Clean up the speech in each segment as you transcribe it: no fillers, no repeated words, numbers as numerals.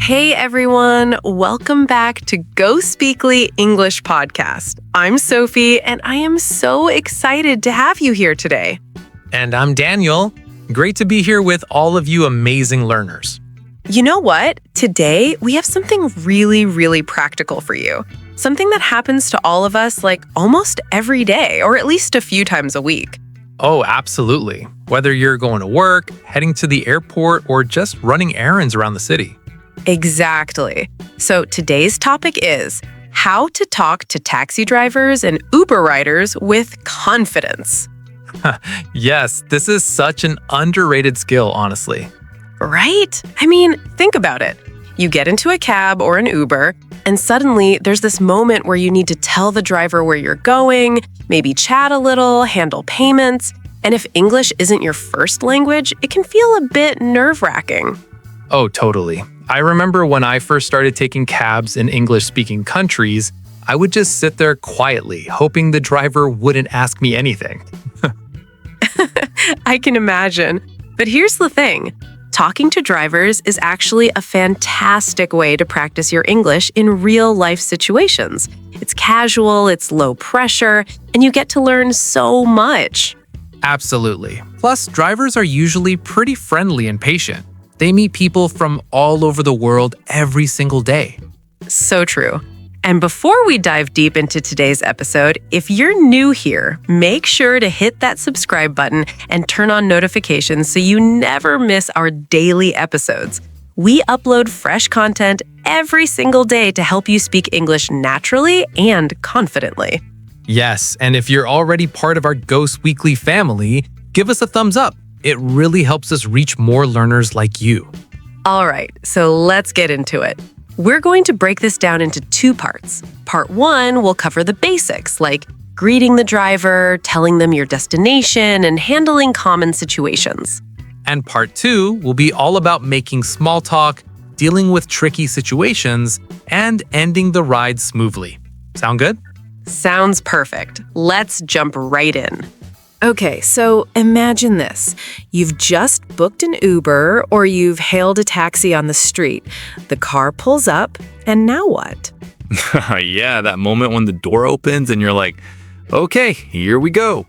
Hey everyone, welcome back to GoSpeakly English Podcast. I'm Sophie, and I am so excited to have you here today. And I'm Daniel. Great to be here with all of you amazing learners. You know what? Today, we have something really practical for you. Something that happens to all of us like almost every day, or at least a few times a week. Oh, absolutely. Whether you're going to work, heading to the airport, or just running errands around the city. Exactly. So today's topic is how to talk to taxi drivers and Uber riders with confidence. Yes, this is such an underrated skill, honestly. Right? I mean, think about it. You get into a cab or an Uber, and suddenly there's this moment where you need to tell the driver where you're going, maybe chat a little, handle payments, and if English isn't your first language, it can feel a bit nerve-wracking. Oh, totally. I remember when I first started taking cabs in English-speaking countries, I would just sit there quietly, hoping the driver wouldn't ask me anything. I can imagine. But here's the thing. Talking to drivers is actually a fantastic way to practice your English in real-life situations. It's casual, it's low pressure, and you get to learn so much. Absolutely. Plus, drivers are usually pretty friendly and patient. They meet people from all over the world every single day. So true. And before we dive deep into today's episode, if you're new here, make sure to hit that subscribe button and turn on notifications so you never miss our daily episodes. We upload fresh content every single day to help you speak English naturally and confidently. Yes, and if you're already part of our GoSpeakly family, give us a thumbs up. It really helps us reach more learners like you. All right, so let's get into it. We're going to break this down into two parts. Part one will cover the basics, like greeting the driver, telling them your destination, and handling common situations. And part two will be all about making small talk, dealing with tricky situations, and ending the ride smoothly. Sound good? Sounds perfect. Let's jump right in. Okay, so imagine this. You've just booked an Uber or you've hailed a taxi on the street. The car pulls up, and now what? Yeah, that moment when the door opens and you're like, okay, here we go.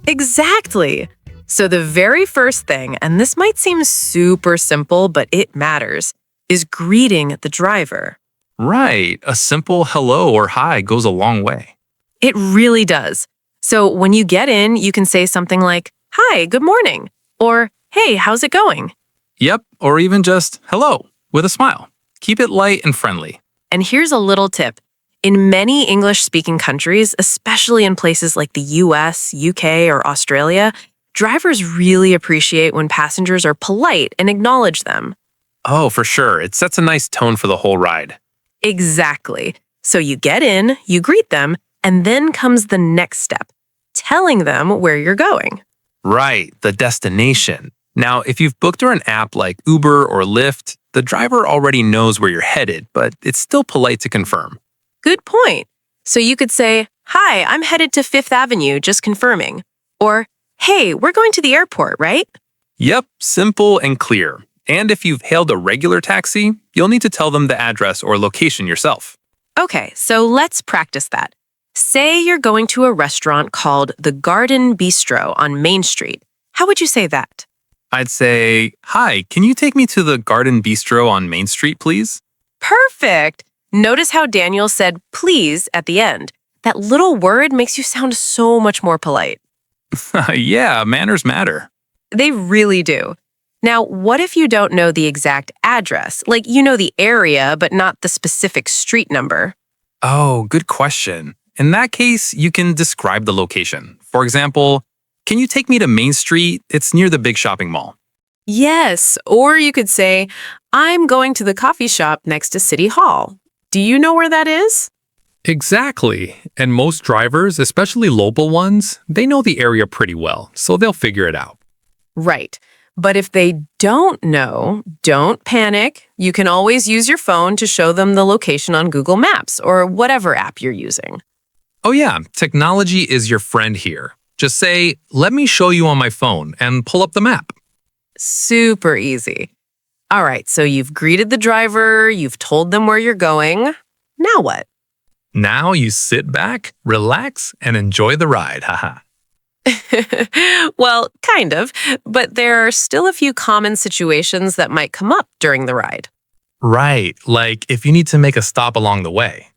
Exactly. So the very first thing, and this might seem super simple, but it matters, is greeting the driver. Right, a simple hello or hi goes a long way. It really does. So when you get in, you can say something like, "Hi, good morning," or "Hey, how's it going?" Yep, or even just hello with a smile. Keep it light and friendly. And here's a little tip. In many English-speaking countries, especially in places like the US, UK, or Australia, drivers really appreciate when passengers are polite and acknowledge them. Oh, for sure. It sets a nice tone for the whole ride. Exactly. So you get in, you greet them, and then comes the next step, telling them where you're going. Right, the destination. Now, if you've booked through an app like Uber or Lyft, the driver already knows where you're headed, but it's still polite to confirm. Good point. So you could say, "Hi, I'm headed to Fifth Avenue, just confirming." Or, "Hey, we're going to the airport, right?" Yep, simple and clear. And if you've hailed a regular taxi, you'll need to tell them the address or location yourself. Okay, so let's practice that. Say you're going to a restaurant called the Garden Bistro on Main Street. How would you say that? I'd say, "Hi, can you take me to the Garden Bistro on Main Street, please?" Perfect! Notice how Daniel said please at the end. That little word makes you sound so much more polite. Yeah, manners matter. They really do. Now, what if you don't know the exact address? Like you know the area, but not the specific street number. Oh, good question. In that case, you can describe the location. For example, "Can you take me to Main Street? It's near the big shopping mall." Yes, or you could say, "I'm going to the coffee shop next to City Hall. Do you know where that is?" Exactly. And most drivers, especially local ones, they know the area pretty well, so they'll figure it out. Right. But if they don't know, don't panic. You can always use your phone to show them the location on Google Maps or whatever app you're using. Oh yeah, technology is your friend here. Just say, "Let me show you on my phone," and pull up the map. Super easy. All right, so you've greeted the driver, you've told them where you're going. Now what? Now you sit back, relax, and enjoy the ride. Haha. Well, kind of, but there are still a few common situations that might come up during the ride. Right, like if you need to make a stop along the way.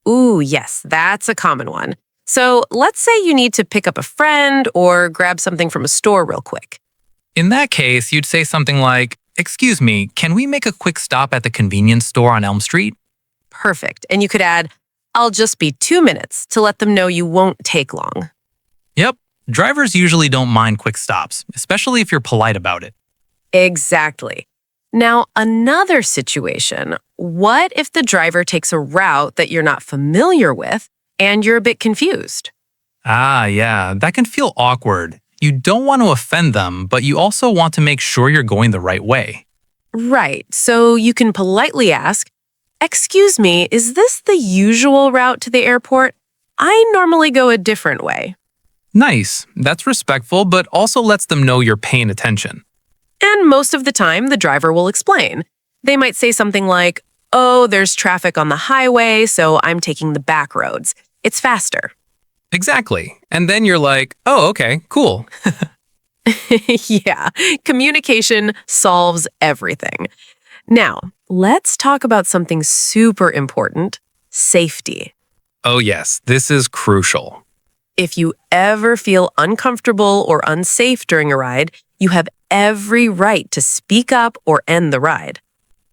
Ooh, yes, that's a common one. So let's say you need to pick up a friend or grab something from a store real quick. In that case, you'd say something like, "Excuse me, can we make a quick stop at the convenience store on Elm Street?" Perfect. And you could add, "I'll just be 2 minutes," to let them know you won't take long. Yep, drivers usually don't mind quick stops, especially if you're polite about it. Exactly. Now, another situation. What if the driver takes a route that you're not familiar with and you're a bit confused? Ah, yeah, that can feel awkward. You don't want to offend them, but you also want to make sure you're going the right way. Right. So you can politely ask, "Excuse me, is this the usual route to the airport? I normally go a different way." Nice, that's respectful, but also lets them know you're paying attention. And most of the time, the driver will explain. They might say something like, "Oh, there's traffic on the highway, so I'm taking the back roads. It's faster." Exactly. And then you're like, "Oh, okay, cool." Yeah, communication solves everything. Now, let's talk about something super important: safety. Oh, yes, this is crucial. If you ever feel uncomfortable or unsafe during a ride, you have every right to speak up or end the ride.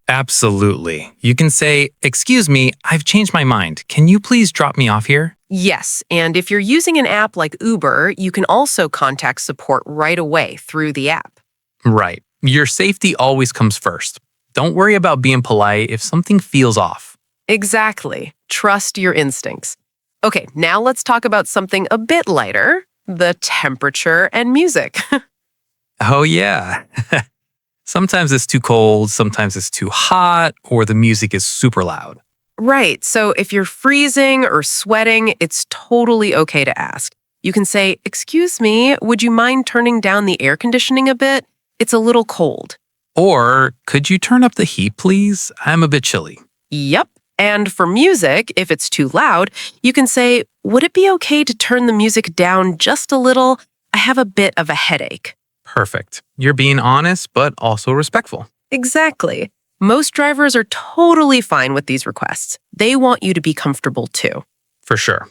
Absolutely. You can say, "Excuse me, I've changed my mind. Can you please drop me off here?" Yes, and if you're using an app like Uber, you can also contact support right away through the app. Right. Your safety always comes first. Don't worry about being polite if something feels off. Exactly. Trust your instincts. Okay, now let's talk about something a bit lighter: the temperature and music. Oh, yeah. Sometimes it's too cold, sometimes it's too hot, or the music is super loud. Right, so if you're freezing or sweating, it's totally okay to ask. You can say, "Excuse me, would you mind turning down the air conditioning a bit? It's a little cold." Or, "Could you turn up the heat, please? I'm a bit chilly." Yep. And for music, if it's too loud, you can say, "Would it be okay to turn the music down just a little? I have a bit of a headache." Perfect. You're being honest, but also respectful. Exactly. Most drivers are totally fine with these requests. They want you to be comfortable too. For sure.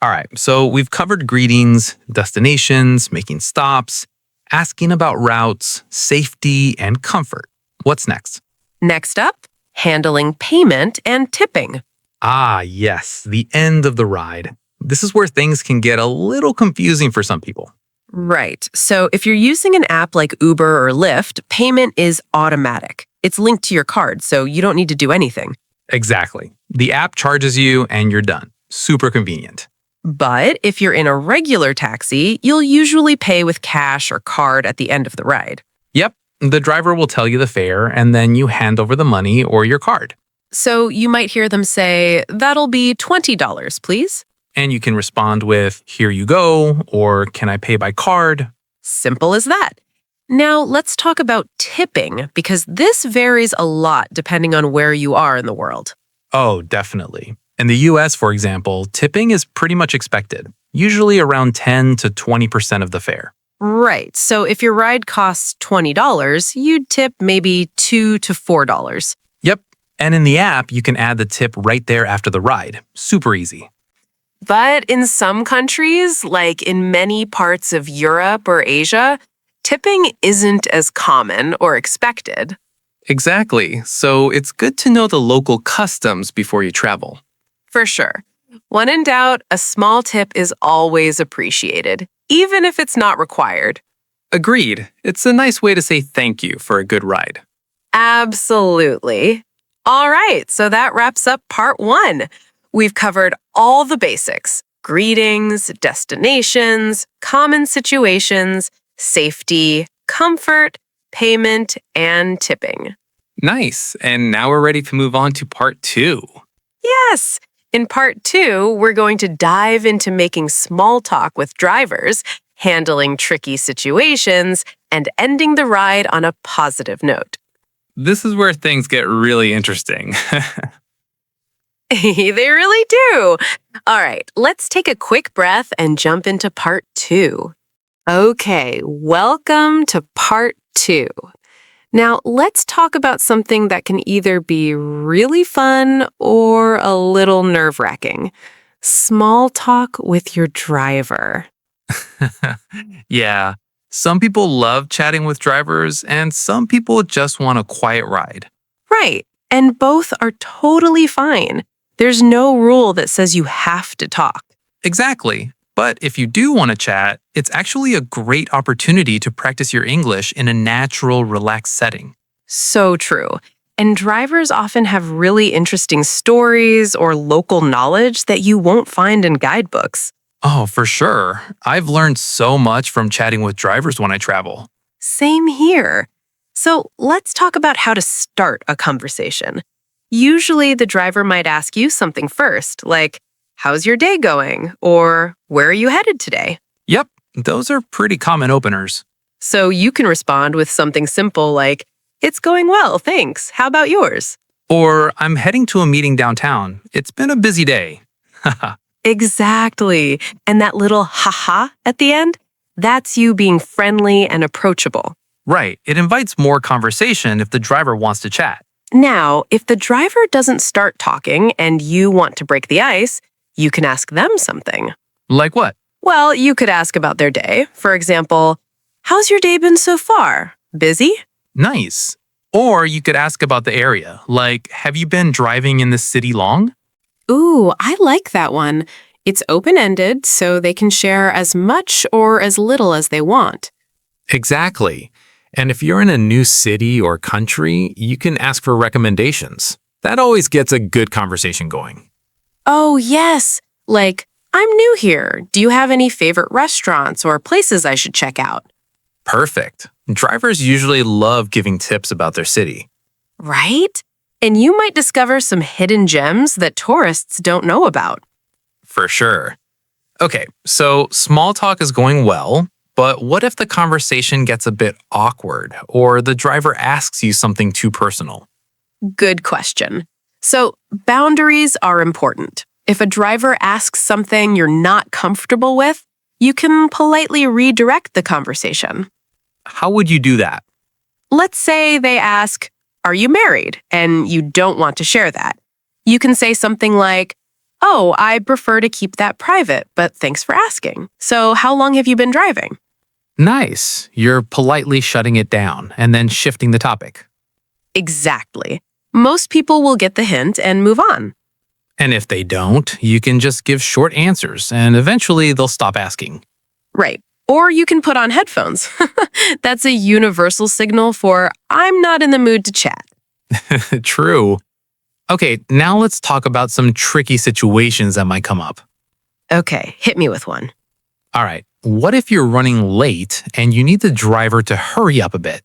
All right, so we've covered greetings, destinations, making stops, asking about routes, safety, and comfort. What's next? Next up, handling payment and tipping. Ah, yes, the end of the ride. This is where things can get a little confusing for some people. Right. So if you're using an app like Uber or Lyft, payment is automatic. It's linked to your card, so you don't need to do anything. Exactly. The app charges you and you're done. Super convenient. But if you're in a regular taxi, you'll usually pay with cash or card at the end of the ride. Yep, the driver will tell you the fare and then you hand over the money or your card. So you might hear them say, "That'll be $20, please." And you can respond with, "Here you go," or "Can I pay by card?" Simple as that. Now let's talk about tipping, because this varies a lot depending on where you are in the world. Oh, definitely. In the US, for example, tipping is pretty much expected, usually around 10 to 20% of the fare. Right. So if your ride costs $20, you'd tip maybe $2 to $4. Yep. And in the app, you can add the tip right there after the ride. Super easy. But in some countries, like in many parts of Europe or Asia, tipping isn't as common or expected. Exactly. So it's good to know the local customs before you travel. For sure. When in doubt, a small tip is always appreciated, even if it's not required. Agreed. It's a nice way to say thank you for a good ride. Absolutely. All right, so that wraps up part 1. We've covered all the basics: greetings, destinations, common situations, safety, comfort, payment, and tipping. Nice. And now we're ready to move on to part 2. Yes! In part 2, we're going to dive into making small talk with drivers, handling tricky situations, and ending the ride on a positive note. This is where things get really interesting. They really do. All right, let's take a quick breath and jump into part 2. Okay, welcome to part 2. Now, let's talk about something that can either be really fun or a little nerve-wracking. Small talk with your driver. Yeah, some people love chatting with drivers, and some people just want a quiet ride. Right, and both are totally fine. There's no rule that says you have to talk. Exactly. But if you do want to chat, it's actually a great opportunity to practice your English in a natural, relaxed setting. So true. And drivers often have really interesting stories or local knowledge that you won't find in guidebooks. Oh, for sure. I've learned so much from chatting with drivers when I travel. Same here. So let's talk about how to start a conversation. Usually the driver might ask you something first, like, how's your day going? Or where are you headed today? Yep, those are pretty common openers. So you can respond with something simple like, it's going well, thanks. How about yours? Or I'm heading to a meeting downtown. It's been a busy day. Exactly. And that little haha at the end, that's you being friendly and approachable. Right, it invites more conversation if the driver wants to chat. Now, if the driver doesn't start talking and you want to break the ice, you can ask them something. Like what? Well, you could ask about their day. For example, how's your day been so far? Busy? Nice. Or you could ask about the area, like, have you been driving in the city long? Ooh, I like that one. It's open-ended, so they can share as much or as little as they want. Exactly. And if you're in a new city or country, you can ask for recommendations. That always gets a good conversation going. Oh, yes. Like, I'm new here. Do you have any favorite restaurants or places I should check out? Perfect. Drivers usually love giving tips about their city. Right? And you might discover some hidden gems that tourists don't know about. For sure. Okay, so small talk is going well, but what if the conversation gets a bit awkward or the driver asks you something too personal? Good question. So, boundaries are important. If a driver asks something you're not comfortable with, you can politely redirect the conversation. How would you do that? Let's say they ask, are you married? And you don't want to share that. You can say something like, oh, I prefer to keep that private, but thanks for asking. So how long have you been driving? Nice. You're politely shutting it down and then shifting the topic. Exactly. Most people will get the hint and move on. And if they don't, you can just give short answers and eventually they'll stop asking. Right. Or you can put on headphones. That's a universal signal for, I'm not in the mood to chat. True. Okay, now let's talk about some tricky situations that might come up. Okay, hit me with one. All right, what if you're running late and you need the driver to hurry up a bit?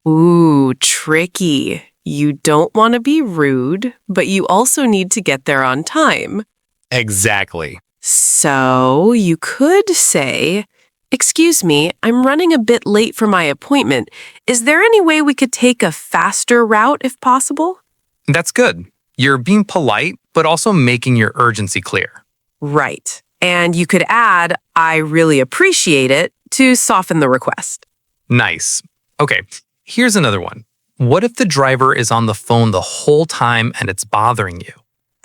Ooh, tricky. You don't want to be rude, but you also need to get there on time. Exactly. So you could say, excuse me, I'm running a bit late for my appointment. Is there any way we could take a faster route if possible? That's good. You're being polite, but also making your urgency clear. Right. And you could add, I really appreciate it, to soften the request. Nice. Okay, here's another one. What if the driver is on the phone the whole time and it's bothering you?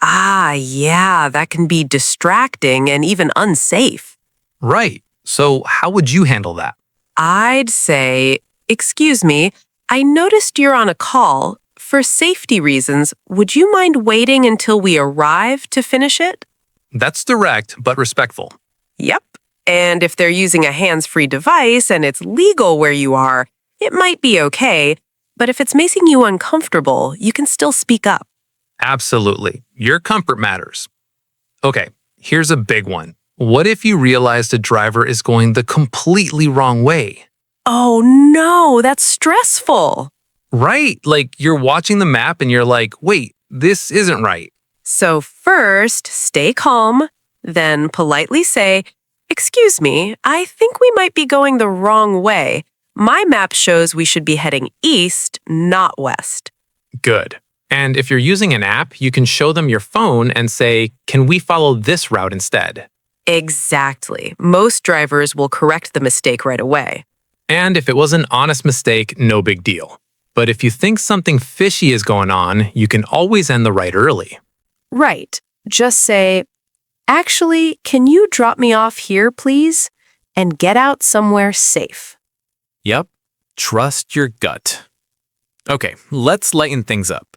Ah, yeah, that can be distracting and even unsafe. Right. So how would you handle that? I'd say, excuse me, I noticed you're on a call. For safety reasons, would you mind waiting until we arrive to finish it? That's direct but respectful. Yep. And if they're using a hands-free device and it's legal where you are, it might be okay. But if it's making you uncomfortable, you can still speak up. Absolutely. Your comfort matters. Okay, here's a big one. What if you realize the driver is going the completely wrong way? Oh no, that's stressful. Right, like you're watching the map and you're like, wait, this isn't right. So first, stay calm, then politely say, excuse me, I think we might be going the wrong way. My map shows we should be heading east, not west. Good. And if you're using an app, you can show them your phone and say, "Can we follow this route instead?" Exactly. Most drivers will correct the mistake right away. And if it was an honest mistake, no big deal. But if you think something fishy is going on, you can always end the ride early. Right. Just say, "Actually, can you drop me off here, please?" And get out somewhere safe. Yep, trust your gut. Okay, let's lighten things up.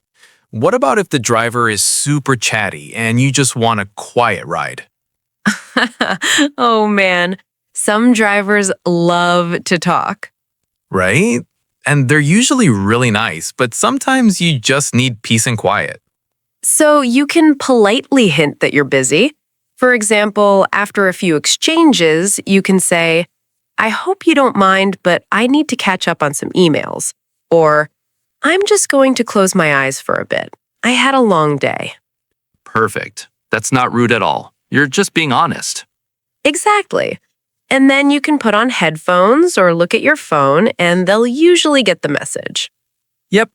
What about if the driver is super chatty and you just want a quiet ride? Oh man, some drivers love to talk. Right? And they're usually really nice, but sometimes you just need peace and quiet. So you can politely hint that you're busy. For example, after a few exchanges, you can say, "I hope you don't mind, but I need to catch up on some emails." Or, "I'm just going to close my eyes for a bit. I had a long day." Perfect. That's not rude at all. You're just being honest. Exactly. And then you can put on headphones or look at your phone, and they'll usually get the message. Yep.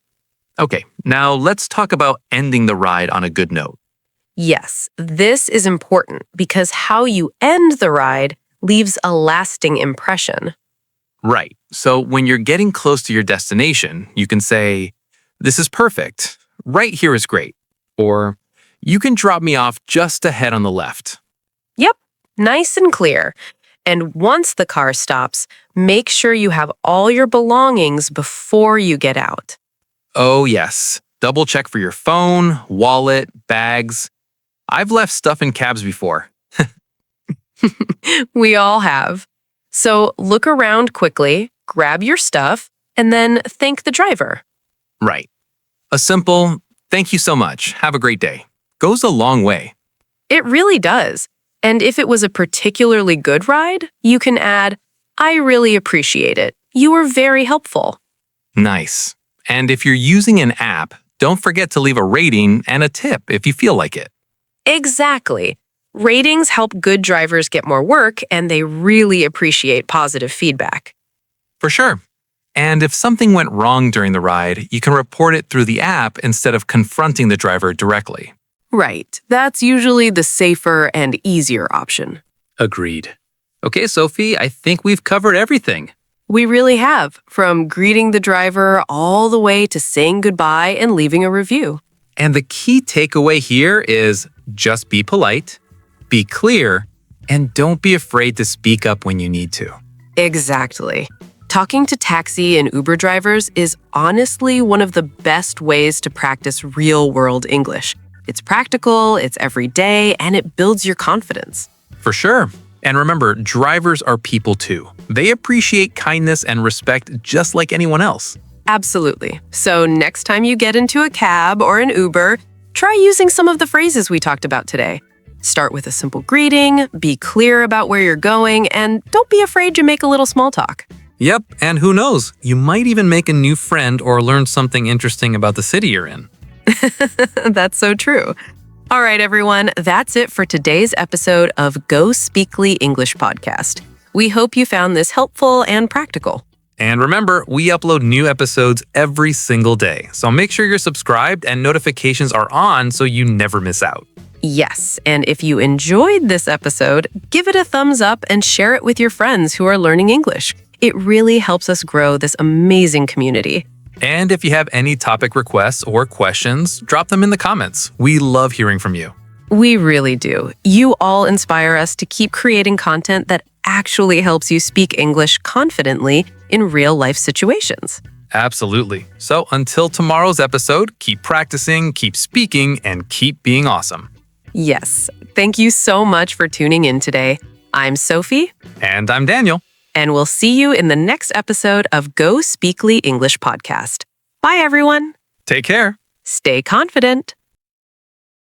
Okay, now let's talk about ending the ride on a good note. Yes, this is important because how you end the ride leaves a lasting impression. Right. So when you're getting close to your destination, you can say, "This is perfect. Right here is great." Or, "You can drop me off just ahead on the left." Yep, nice and clear. And once the car stops, make sure you have all your belongings before you get out. Oh, yes. Double check for your phone, wallet, bags. I've left stuff in cabs before. We all have. So look around quickly, grab your stuff, and then thank the driver. Right. A simple, "Thank you so much. Have a great day," goes a long way. It really does. And if it was a particularly good ride, you can add, "I really appreciate it. You were very helpful." Nice. And if you're using an app, don't forget to leave a rating and a tip if you feel like it. Exactly. Ratings help good drivers get more work, and they really appreciate positive feedback. For sure. And if something went wrong during the ride, you can report it through the app instead of confronting the driver directly. Right. That's usually the safer and easier option. Agreed. Okay, Sophie, I think we've covered everything. We really have, from greeting the driver all the way to saying goodbye and leaving a review. And the key takeaway here is just be polite, be clear, and don't be afraid to speak up when you need to. Exactly. Talking to taxi and Uber drivers is honestly one of the best ways to practice real-world English. It's practical, it's everyday, and it builds your confidence. For sure. And remember, drivers are people too. They appreciate kindness and respect just like anyone else. Absolutely. So next time you get into a cab or an Uber, try using some of the phrases we talked about today. Start with a simple greeting, be clear about where you're going, and don't be afraid to make a little small talk. Yep, and who knows, you might even make a new friend or learn something interesting about the city you're in. That's so true. All right, everyone, that's it for today's episode of GoSpeakly English Podcast. We hope you found this helpful and practical. And remember, we upload new episodes every single day, so make sure you're subscribed and notifications are on so you never miss out. Yes, and if you enjoyed this episode, give it a thumbs up and share it with your friends who are learning English. It really helps us grow this amazing community. And if you have any topic requests or questions, drop them in the comments. We love hearing from you. We really do. You all inspire us to keep creating content that actually helps you speak English confidently in real-life situations. Absolutely. So until tomorrow's episode, keep practicing, keep speaking, and keep being awesome. Yes. Thank you so much for tuning in today. I'm Sophie. And I'm Daniel. And we'll see you in the next episode of GoSpeakly English Podcast. Bye, everyone. Take care. Stay confident.